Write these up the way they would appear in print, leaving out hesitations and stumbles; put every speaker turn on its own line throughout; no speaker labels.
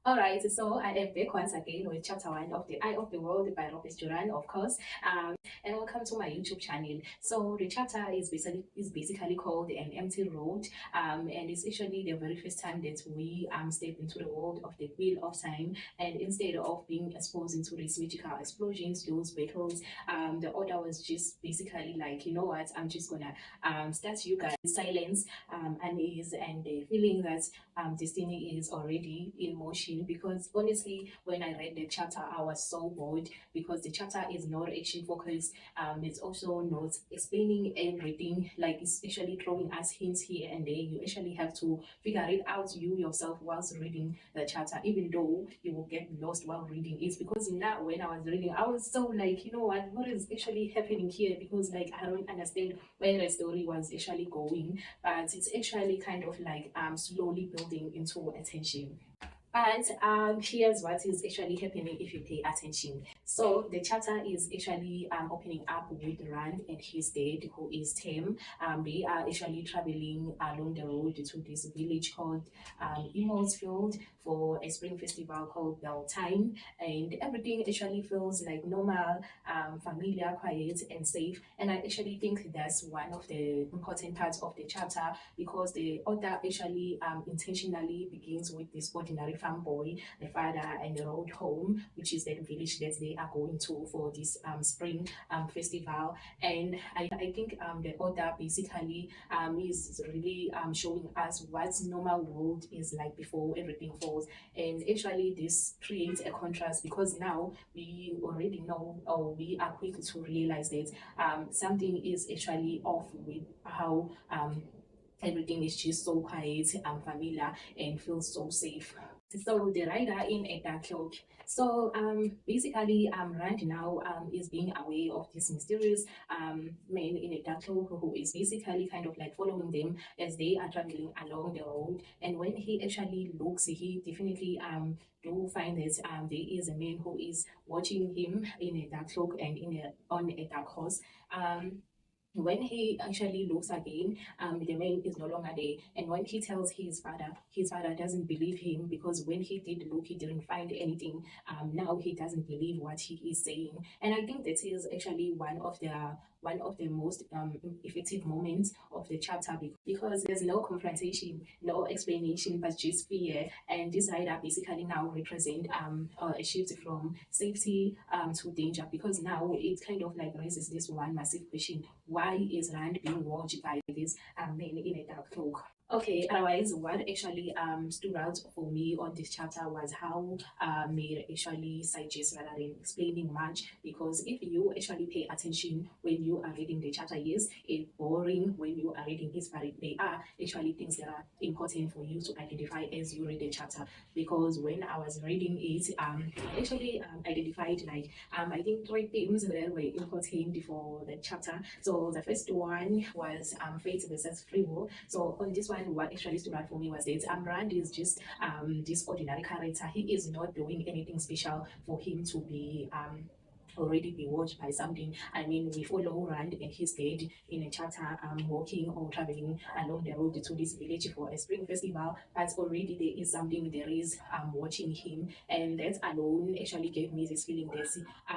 Alright, so I am back once again with chapter 1 of The Eye of the World by Robert Duran, of course. And welcome to my YouTube channel. So the chapter is basically called An Empty Road, and it's actually the very first time that we step into the world of the Wheel of Time. And instead of being exposed into these magical explosions, those battles, the order was just basically like, you know what, I'm just gonna start you guys silence, unease, and the feeling that destiny is already in motion. Because honestly, when I read the chapter, I was so bored because the chapter is not action focused. It's also not explaining everything, like it's actually throwing us hints here and there. You actually have to figure it out you yourself whilst reading the chapter, even though you will get lost while reading it. Because now, when I was reading, I was so like, you know what is actually happening here? Because like I don't understand where the story was actually going, but it's actually kind of like slowly building into attention. But here's what is actually happening if you pay attention. So the chapter is actually opening up with Rand and his dad, who is Tim. They are actually traveling along the road to this village called Field for a spring festival called Beltane, and everything actually feels like normal, familiar, quiet, and safe. And I actually think that's one of the important parts of the chapter, because the author actually intentionally begins with this ordinary farm boy, the father, and the road home, which is that village that they are going to for this spring festival. And I think the author basically is really showing us what normal world is like before everything falls. And actually this creates a contrast, because now we already know, or we are quick to realize that something is actually off with how everything is just so quiet and familiar and feels so safe. So the rider in a dark cloak. So basically Rand now is being aware of this mysterious man in a dark cloak, who is basically kind of like following them as they are traveling along the road. And when he actually looks, he definitely do find that there is a man who is watching him in a dark cloak and on a dark horse. When he actually looks again, the man is no longer there. And when he tells his father doesn't believe him, because when he did look, he didn't find anything. Now he doesn't believe what he is saying. And I think that is actually one of the most effective moments of the chapter, because there's no confrontation, no explanation, but just fear. And this rider basically now represent a shift from safety to danger, because now it kind of like raises this one massive question: why is Rand being watched by this man in a dark cloak? Okay, otherwise, what actually stood out for me on this chapter was how Mir actually suggests rather than explaining much. Because if you actually pay attention when you are reading the chapter, yes, it's boring when you are reading it, but they are actually things that are important for you to identify as you read the chapter. Because when I was reading it, I actually identified like I think three themes that were important for the chapter. So the first one was fate versus free will. So on this one, what actually stood out for me was that Rand is just this ordinary character. He is not doing anything special for him to be already be watched by something. I mean, we follow Rand and his dad in a chapter walking or traveling along the road to this village for a spring festival, but already there is something, there is watching him. And that alone actually gave me this feeling that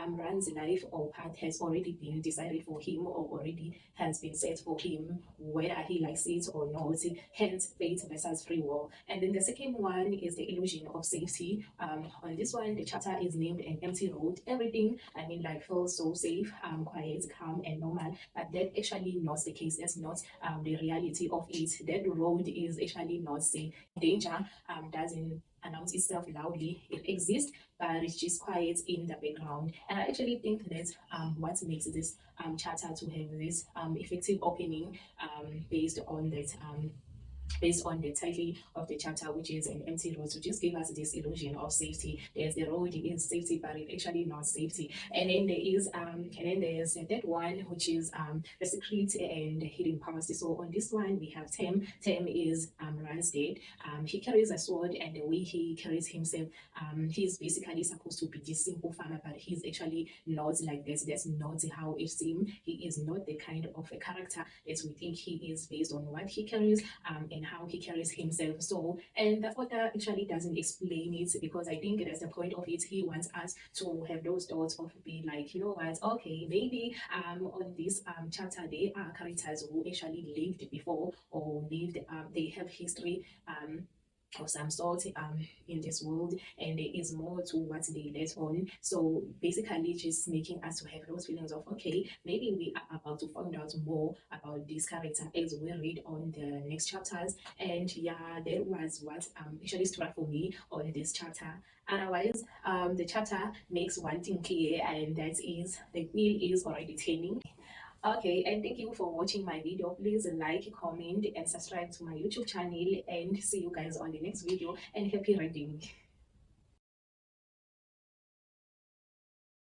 Rand's life or path has already been decided for him, or already has been set for him, whether he likes it or not. Hence fate versus free will. And then the second one is the illusion of safety. On this one, the chapter is named An Empty Road. Everything, I mean, like feels so safe, quiet, calm, and normal. But that actually not the case. That's not the reality of it. That road is actually not safe. Danger doesn't announce itself loudly. It exists, but it's just quiet in the background. And I actually think that what makes this chapter to have this effective opening based on the title of the chapter, which is An Empty Road, to just give us this illusion of safety. There's the road is safety, but it actually not safety. And then there's that one, which is the secret and hidden past. So on this one we have Tem. Tem is Rand's dad. He carries a sword, and the way he carries himself, he's basically supposed to be this simple farmer, but he's actually not like this. That's not how it seems. He is not the kind of a character that we think he is based on what he carries, and and how he carries himself. So, and the author actually doesn't explain it because I think that's the point of it. He wants us to have those thoughts of be like, you know what, okay, maybe on this chapter there are characters who actually lived before or lived they have history of some sort in this world, and there is more to what they let on. So basically just making us to have those feelings of okay, maybe we are about to find out more about this character as we read on the next chapters. And yeah, that was what actually struck for me on this chapter. Otherwise, the chapter makes one thing clear, and that is the wheel is already turning. Okay, and thank you for watching my video. Please like, comment, and subscribe to my YouTube channel. And see you guys on the next video. And happy reading.